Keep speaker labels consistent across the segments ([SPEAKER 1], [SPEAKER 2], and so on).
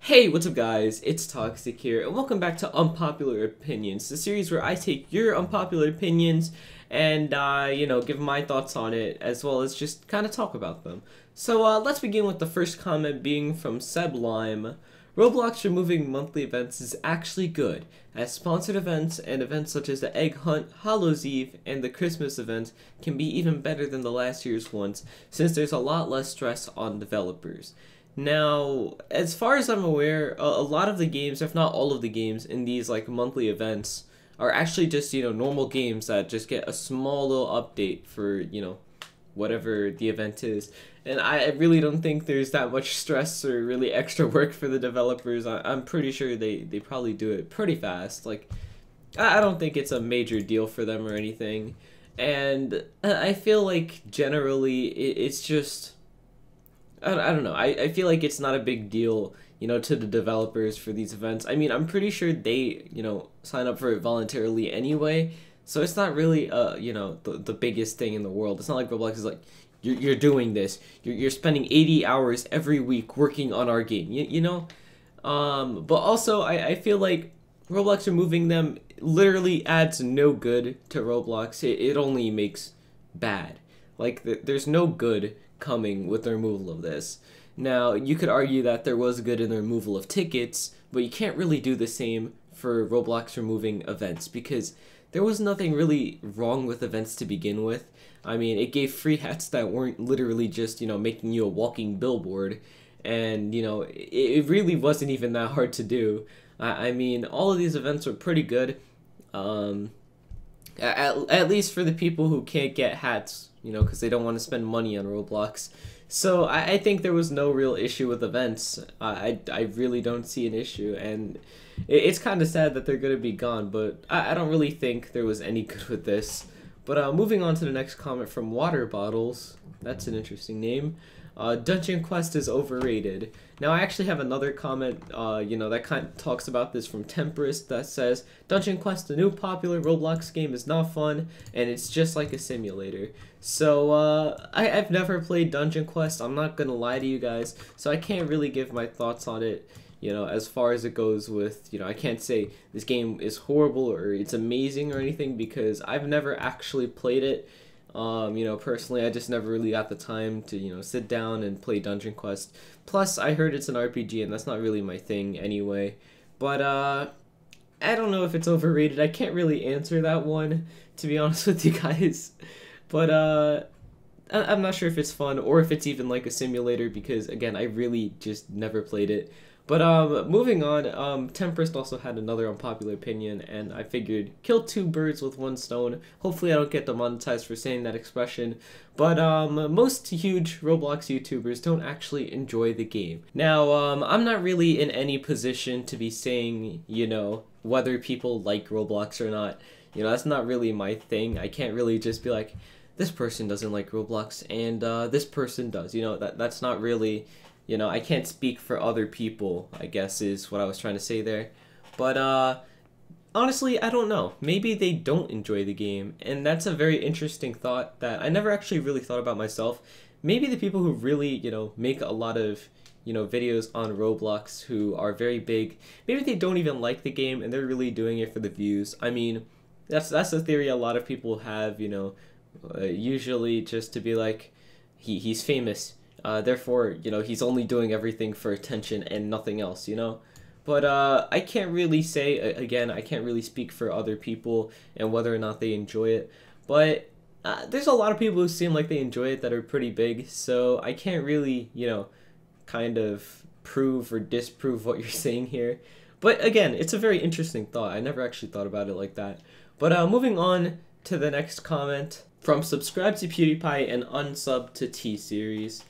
[SPEAKER 1] Hey, what's up guys? It's Toxic here, and welcome back to Unpopular Opinions, the series where I take your unpopular opinions and, give my thoughts on it, as well as just kind of talk about them. So, let's begin with the first comment being from Seb Lime. Roblox removing monthly events is actually good, as sponsored events and events such as the Egg Hunt, Hallows Eve, and the Christmas event can be even better than the last year's ones, since there's a lot less stress on developers. Now, as far as I'm aware, a lot of the games, if not all of the games in these like monthly events are actually just, normal games that just get a small little update for, whatever the event is. And I really don't think there's that much stress or really extra work for the developers. I'm pretty sure they probably do it pretty fast. Like, I don't think it's a major deal for them or anything. And I feel like generally it's just... I don't know. I feel like it's not a big deal, to the developers for these events. I mean, I'm pretty sure they, sign up for it voluntarily anyway. So it's not really, the biggest thing in the world. It's not like Roblox is like, you're doing this. You're spending 80 hours every week working on our game, But also, I feel like Roblox removing them literally adds no good to Roblox. It only makes bad. Like, there's no good coming with the removal of this. Now, you could argue that there was good in the removal of tickets, but you can't really do the same for Roblox removing events, because there was nothing really wrong with events to begin with. I mean, it gave free hats that weren't literally just, making you a walking billboard, and, it really wasn't even that hard to do. I mean, all of these events were pretty good, at least for the people who can't get hats, because they don't want to spend money on Roblox. So I think there was no real issue with events. I really don't see an issue, and it's kind of sad that they're going to be gone, but I don't really think there was any good with this. But moving on to the next comment from Water Bottles. That's an interesting name. Dungeon Quest is overrated. Now, I actually have another comment, that kind of talks about this from Temperist that says, Dungeon Quest, the new popular Roblox game, is not fun, and it's just like a simulator. So, I've never played Dungeon Quest, I'm not gonna lie to you guys, so I can't really give my thoughts on it, as far as it goes with, I can't say this game is horrible or it's amazing or anything, because I've never actually played it. Personally, I just never really got the time to, sit down and play Dungeon Quest. Plus, I heard it's an RPG, and that's not really my thing anyway. But, I don't know if it's overrated. I can't really answer that one, to be honest with you guys. But, I'm not sure if it's fun, or if it's even like a simulator, because, again, I really just never played it. But, moving on, Tempest also had another unpopular opinion, and I figured, kill two birds with one stone. Hopefully I don't get demonetized for saying that expression. But, most huge Roblox YouTubers don't actually enjoy the game. Now, I'm not really in any position to be saying, whether people like Roblox or not. That's not really my thing. I can't really just be like, this person doesn't like Roblox, and, this person does. That's not really... I can't speak for other people, I guess is what I was trying to say there. But, honestly, I don't know. Maybe they don't enjoy the game, and that's a very interesting thought that I never actually really thought about myself. Maybe the people who really, make a lot of, videos on Roblox who are very big, maybe they don't even like the game, and they're really doing it for the views. I mean, that's a theory a lot of people have, usually just to be like, he's famous. Therefore, he's only doing everything for attention and nothing else, But, I can't really say, again, I can't really speak for other people and whether or not they enjoy it. But, there's a lot of people who seem like they enjoy it that are pretty big, so I can't really, kind of prove or disprove what you're saying here. But, again, it's a very interesting thought. I never actually thought about it like that. But, moving on to the next comment from Subscribe to PewDiePie and Unsub to T-Series.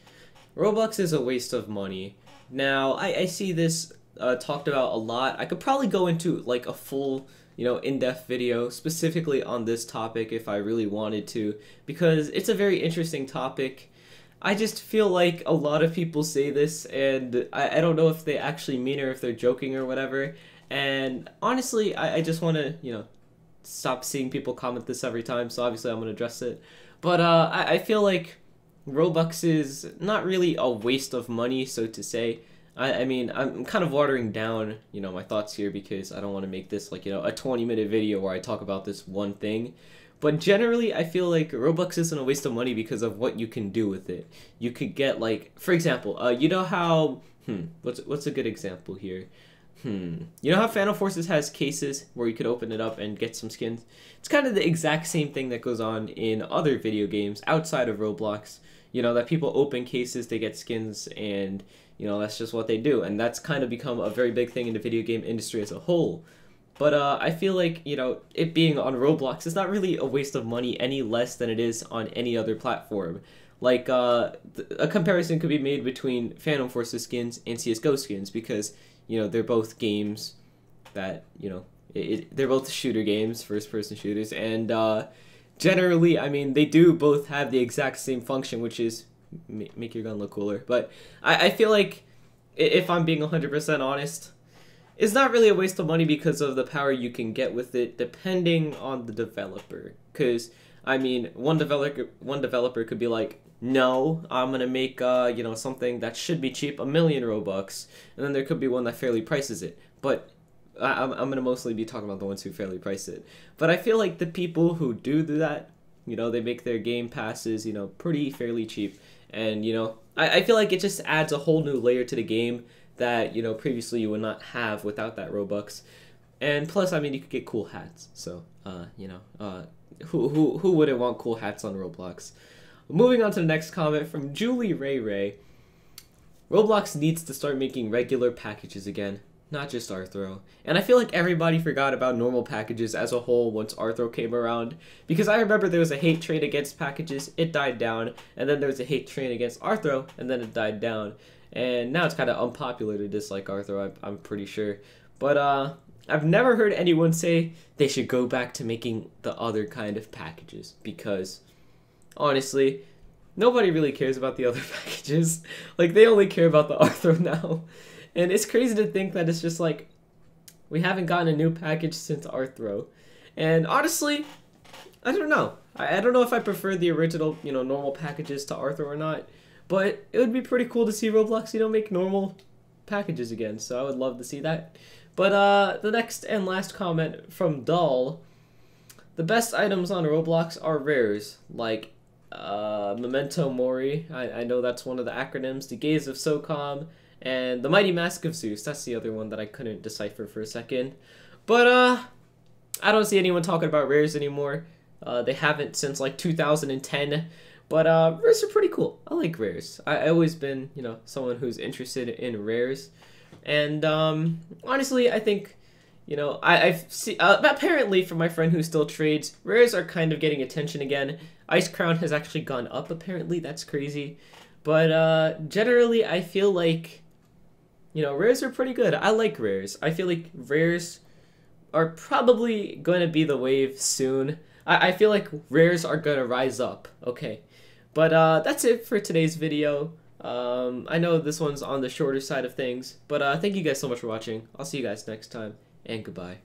[SPEAKER 1] Roblox is a waste of money. Now, I see this talked about a lot. I could probably go into like a full, in-depth video specifically on this topic if I really wanted to, because it's a very interesting topic. I just feel like a lot of people say this, and I don't know if they actually mean it or if they're joking or whatever. And honestly, I just want to, stop seeing people comment this every time, so obviously I'm going to address it. But I feel like Robux is not really a waste of money, so to say. I mean, I'm kind of watering down, my thoughts here because I don't want to make this like, a 20-minute video where I talk about this one thing. But generally, I feel like Roblox isn't a waste of money because of what you can do with it. You could get like, for example, you know how, what's a good example here? You know how Phantom Forces has cases where you could open it up and get some skins? It's kind of the exact same thing that goes on in other video games outside of Roblox. That people open cases, they get skins, and, that's just what they do. And that's kind of become a very big thing in the video game industry as a whole. But I feel like, it being on Roblox is not really a waste of money any less than it is on any other platform. Like, a comparison could be made between Phantom Forces skins and CSGO skins because, they're both games that, they're both shooter games, first-person shooters, and generally, I mean, they do both have the exact same function, which is make your gun look cooler. But I feel like, if I'm being 100% honest, it's not really a waste of money because of the power you can get with it, depending on the developer. Because, I mean, one developer could be like, no, I'm gonna make something that should be cheap, 1,000,000 Robux, and then there could be one that fairly prices it. But I'm gonna mostly be talking about the ones who fairly price it. But I feel like the people who do that, they make their game passes, pretty fairly cheap, and I feel like it just adds a whole new layer to the game that previously you would not have without that Robux. And plus, I mean, you could get cool hats. So who wouldn't want cool hats on Roblox? Moving on to the next comment from Julie Ray Ray. Roblox needs to start making regular packages again, not just Arthro. And I feel like everybody forgot about normal packages as a whole once Arthro came around, because I remember there was a hate train against packages, it died down, and then there was a hate train against Arthro, and then it died down. And now it's kind of unpopular to dislike Arthro, I'm pretty sure. But I've never heard anyone say they should go back to making the other kind of packages, because honestly, nobody really cares about the other packages. Like, they only care about the Arthro now. And it's crazy to think that it's just like, we haven't gotten a new package since Arthro. And honestly, I don't know. I don't know if I prefer the original, normal packages to Arthro or not. But it would be pretty cool to see Roblox, make normal packages again. So I would love to see that. But the next and last comment from Doll. The best items on Roblox are rares, like Memento Mori. I know that's one of the acronyms. The Gaze of SOCOM. And the Mighty Mask of Zeus. That's the other one that I couldn't decipher for a second. But I don't see anyone talking about rares anymore. They haven't since like 2010. But rares are pretty cool. I like rares. I've always been, someone who's interested in rares. And honestly, I think, I've seen, apparently from my friend who still trades, rares are kind of getting attention again. Ice Crown has actually gone up, apparently. That's crazy. But generally, I feel like, rares are pretty good. I like rares. I feel like rares are probably going to be the wave soon. I feel like rares are going to rise up. Okay. But that's it for today's video. I know this one's on the shorter side of things, but thank you guys so much for watching. I'll see you guys next time, and goodbye.